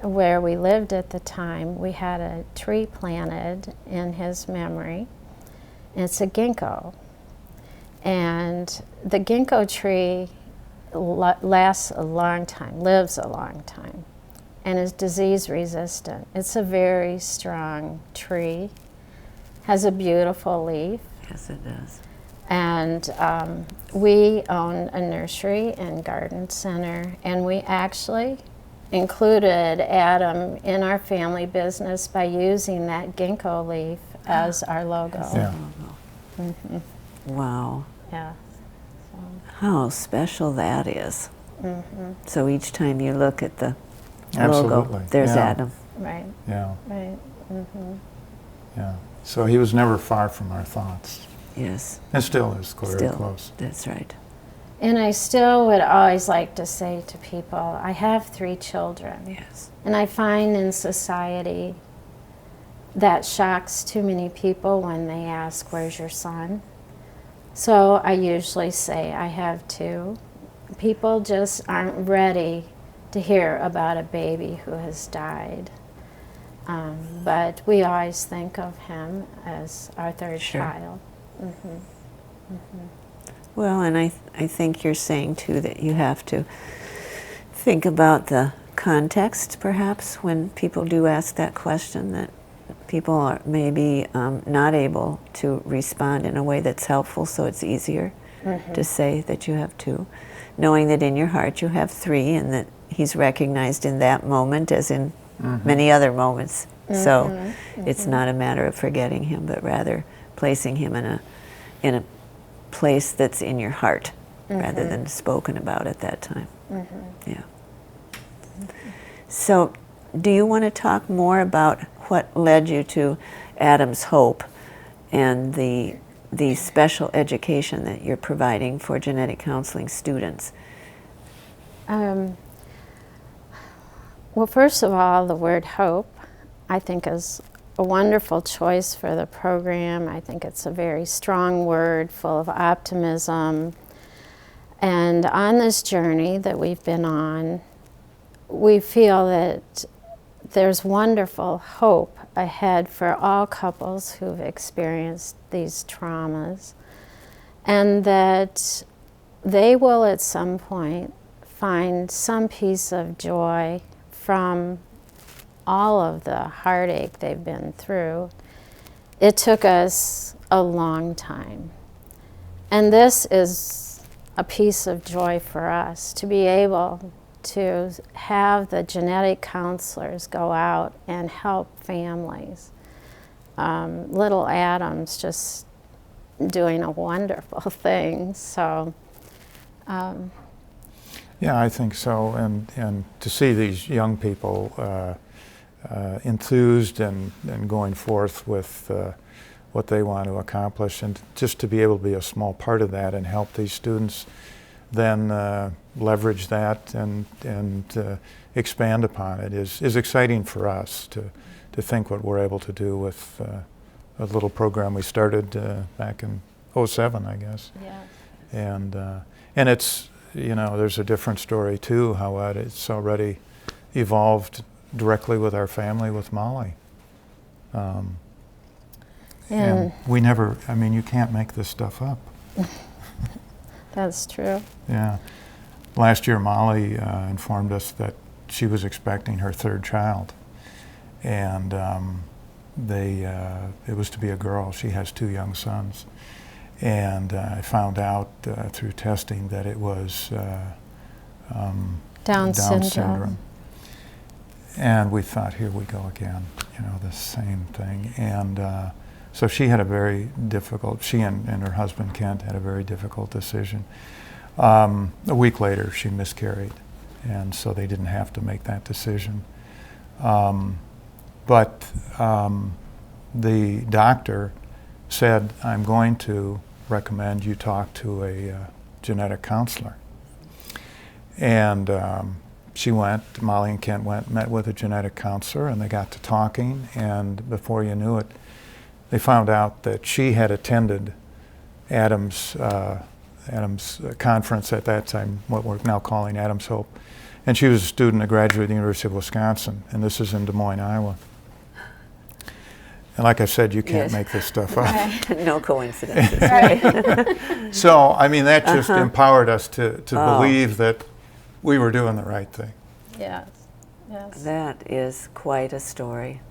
where we lived at the time, we had a tree planted in his memory. It's a ginkgo. And the ginkgo tree lasts a long time, lives a long time, and is disease resistant. It's a very strong tree, has a beautiful leaf. Yes, it does. And we own a nursery and garden center, and we actually included Adam in our family business by using that ginkgo leaf as our logo. Yeah. Mm-hmm. Wow. Yeah. How special that is. Mm-hmm. So each time you look at the Absolutely. logo, there's Yeah. Adam. Right. Yeah. Right. Mm-hmm. Yeah. So he was never far from our thoughts. Yes. And still is very close. That's right. And I still would always like to say to people, I have 3 children. Yes. And I find in society that shocks too many people when they ask, where's your son? So I usually say, I have 2. People just aren't ready to hear about a baby who has died. But we always think of him as our 3rd Sure. child. Mm-hmm. Mm-hmm. Well, and I think you're saying too that you have to think about the context, perhaps, when people do ask that question, that people are maybe not able to respond in a way that's helpful, so it's easier to say that you have 2, knowing that in your heart you have 3, and that he's recognized in that moment as in many other moments. So it's not a matter of forgetting him, but rather placing him in a place that's in your heart rather than spoken about at that time. Yeah. So do you want to talk more about what led you to Adam's Hope and the special education that you're providing for genetic counseling students? Well, first of all, the word hope, I think, is a wonderful choice for the program. I think it's a very strong word, full of optimism. And on this journey that we've been on, we feel that there's wonderful hope ahead for all couples who've experienced these traumas, and that they will at some point find some piece of joy from all of the heartache they've been through. It took us a long time. And this is a piece of joy for us, to be able to have the genetic counselors go out and help families. Little Adam's just doing a wonderful thing. So. Yeah, I think so. And to see these young people enthused and going forth with what they want to accomplish, and just to be able to be a small part of that and help these students then leverage that and expand upon it is exciting for us to think what we're able to do with a little program we started back in '07, I guess. Yeah. And it's, you know, there's a different story too, how it's already evolved directly with our family, with Molly. And we never, I mean, you can't make this stuff up. That's true. Yeah. Last year, Molly informed us that she was expecting her 3rd child. And it was to be a girl. She has 2 young sons. And I found out through testing that it was Down syndrome. And we thought, here we go again, you know, the same thing. And so she had a very difficult, she and her husband Kent had a very difficult decision. A week later, she miscarried, and so they didn't have to make that decision. But the doctor said, I'm going to recommend you talk to a genetic counselor. And she went, Molly and Kent went, met with a genetic counselor, and they got to talking, and before you knew it, they found out that she had attended Adam's conference at that time, what we're now calling Adam's Hope, And she was a student, a graduate of the University of Wisconsin, and this is in Des Moines, Iowa. And like I said, you can't Yes. make this stuff up. No coincidences, right? So, I mean, that just Uh-huh. empowered us to Oh. believe that we were doing the right thing. Yes. Yes. That is quite a story.